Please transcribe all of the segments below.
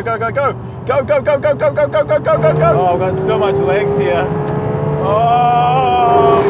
go, go, go, go. Go, go, go, go, go, go, go, go, go, go, go. Oh, I've got so much legs here. Oh!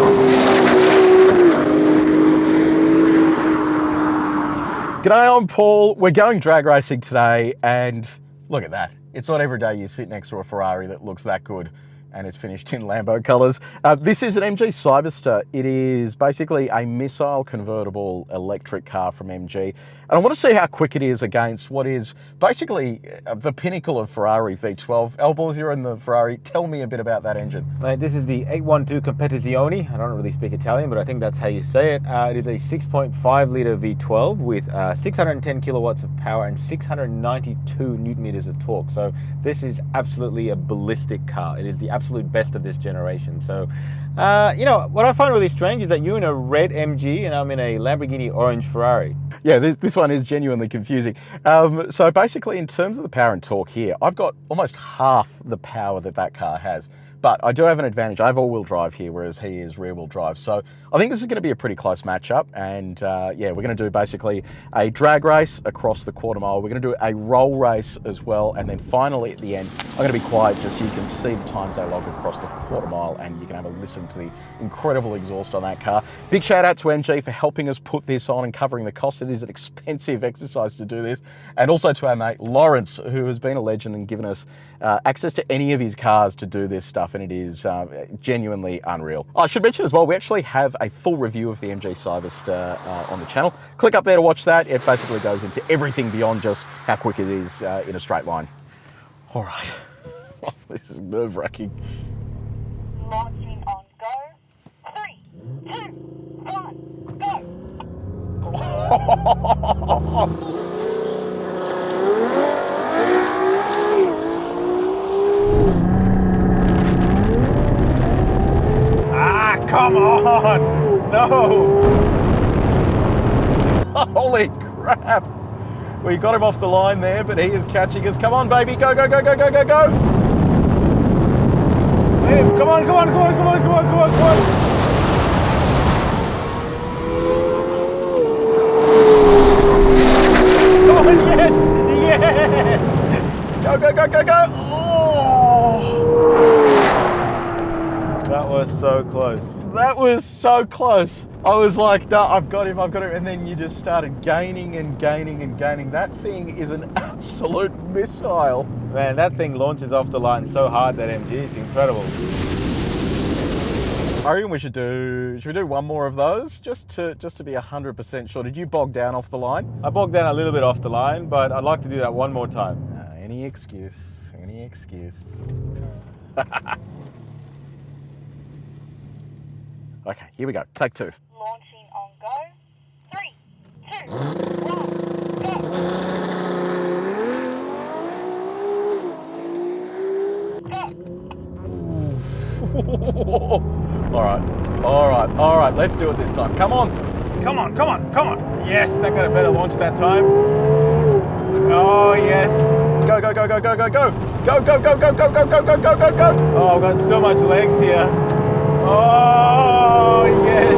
G'day, I'm Paul. We're going drag racing today, and look at that. It's not every day you sit next to a Ferrari that looks that good and it's finished in Lambo colours. This is an MG Cyberster. It is basically a missile convertible electric car from MG. And I want to see how quick it is against what is basically the pinnacle of Ferrari V12. Elbows, you're in the Ferrari. Tell me a bit about that engine. Mate, this is the 812 Competizione. I don't really speak Italian, but I think that's how you say it. It is a 6.5 litre V12 with 610 kilowatts of power and 692 newton meters of torque. So this is absolutely a ballistic car. It is the absolute best of this generation. So, you know, what I find really strange is that you're in a red MG and I'm in a Lamborghini orange Ferrari. Yeah, this one is genuinely confusing. So basically, in terms of the power and torque here, I've got almost half the power that car has. But I do have an advantage. I have all-wheel drive here, whereas he is rear-wheel drive. So I think this is going to be a pretty close matchup. And yeah, we're going to do basically a drag race across the quarter mile. We're going to do a roll race as well. And then finally at the end, I'm going to be quiet just so you can see the times they log across the quarter mile and you can have a listen to the incredible exhaust on that car. Big shout out to MG for helping us put this on and covering the cost. It is an expensive exercise to do this. And also to our mate Lawrence, who has been a legend and given us access to any of his cars to do this stuff. And it is genuinely unreal. I should mention as well, we actually have a full review of the MG Cyberster on the channel. Click up there to watch that. It basically goes into everything beyond just how quick it is in a straight line. All right. This is nerve-wracking. Launching on go. 3, 2, 1, go. Come on! No! Holy crap! We got him off the line there, but he is catching us. Come on, baby. Go, go, go, go, go, go, go! Hey, come on, come on, come on, come on, come on, come on, come on! Oh, yes! Yes! Go, go, go, go, go! Oh! That was so close. That was so close. I was like, no, I've got him. And then you just started gaining and gaining and gaining. That thing is an absolute missile. Man, that thing launches off the line so hard, that MG, it's incredible. I reckon we should we do one more of those just to be 100% sure. Did you bog down off the line? I bogged down a little bit off the line, but I'd like to do that one more time. Any excuse, any excuse. Okay, here we go. Take two. Launching on go. 3, 2, 1, go. All right, let's do it this time. Come on. Come on, come on, come on. Yes, that got a better launch that time. Oh, yes. Go, go, go, go, go, go, go. Go, go, go, go, go, go, go, go, go, go, go. Oh, I've got so much legs here. Oh, yes.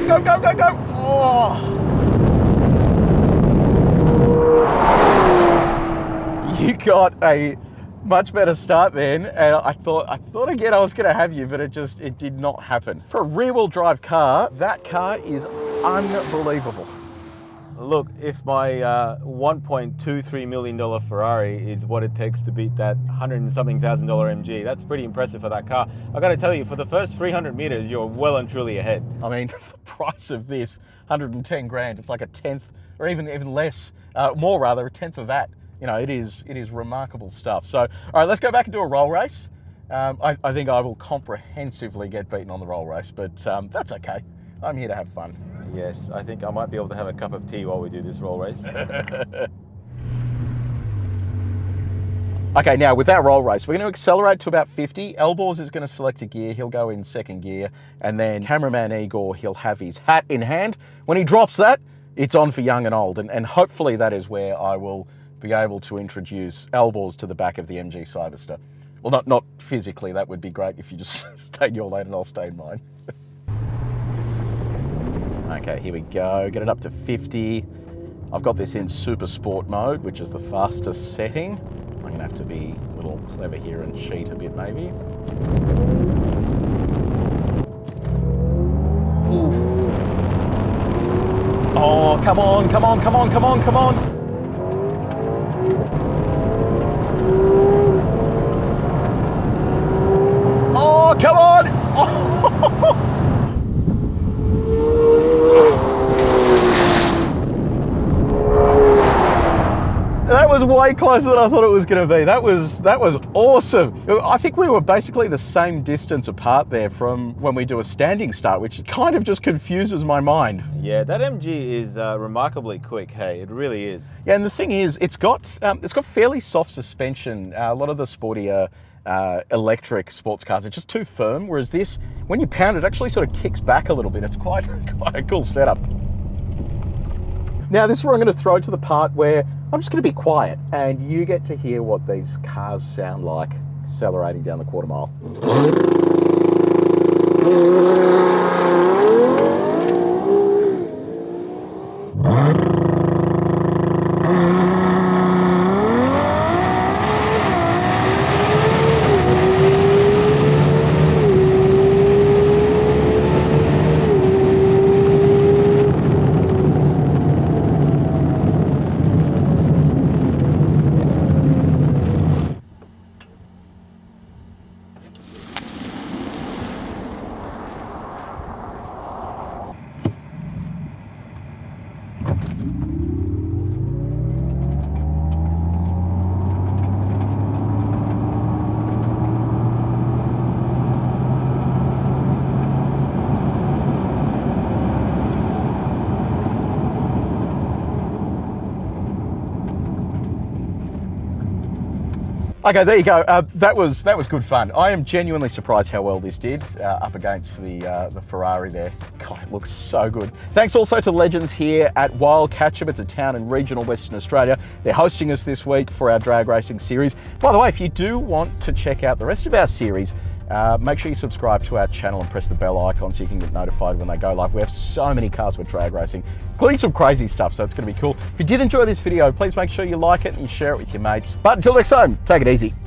Go, go, go, go. Oh. You got a much better start then, and I thought again I was going to have you, but it did not happen. For a rear-wheel drive car, that car is unbelievable. Look, if my $1.23 million Ferrari is what it takes to beat that $100-something thousand MG, that's pretty impressive for that car. I got to tell you, for the first 300 meters, you're well and truly ahead. I mean, the price of this, 110 grand, it's like a tenth, or even less, more rather, a tenth of that. You know, it is remarkable stuff. So, all right, let's go back and do a roll race. I think I will comprehensively get beaten on the roll race, but that's okay. I'm here to have fun. Yes, I think I might be able to have a cup of tea while we do this roll race. Okay, now with that roll race, we're going to accelerate to about 50. Elbows is going to select a gear. He'll go in second gear. And then cameraman Igor, he'll have his hat in hand. When he drops that, it's on for young and old. And hopefully that is where I will be able to introduce Elbows to the back of the MG Cyberster. Well, not physically. That would be great if you just stay in your lane and I'll stay in mine. Okay, here we go. Get it up to 50. I've got this in super sport mode, which is the fastest setting. I'm gonna have to be a little clever here and cheat a bit maybe. Oof. Oh, come on, come on, come on, come on, come on. Oh, come on. Oh. That was way closer than I thought it was going to be. That was awesome. I think we were basically the same distance apart there from when we do a standing start, which kind of just confuses my mind. Yeah, that MG is remarkably quick. Hey, it really is. Yeah, and the thing is, it's got fairly soft suspension. A lot of the sportier electric sports cars are just too firm, whereas this, when you pound it, actually sort of kicks back a little bit. It's quite a cool setup. Now, this is where I'm going to throw to the part where I'm just going to be quiet and you get to hear what these cars sound like accelerating down the quarter mile. Okay, there you go. That was good fun. I am genuinely surprised how well this did up against the Ferrari there. God, it looks so good. Thanks also to Legends here at Wild Catchup. It's a town in regional Western Australia. They're hosting us this week for our drag racing series. By the way, if you do want to check out the rest of our series, make sure you subscribe to our channel and press the bell icon so you can get notified when they go live. We have so many cars with drag racing, including some crazy stuff, so it's going to be cool. If you did enjoy this video, please make sure you like it and share it with your mates. But until next time, take it easy.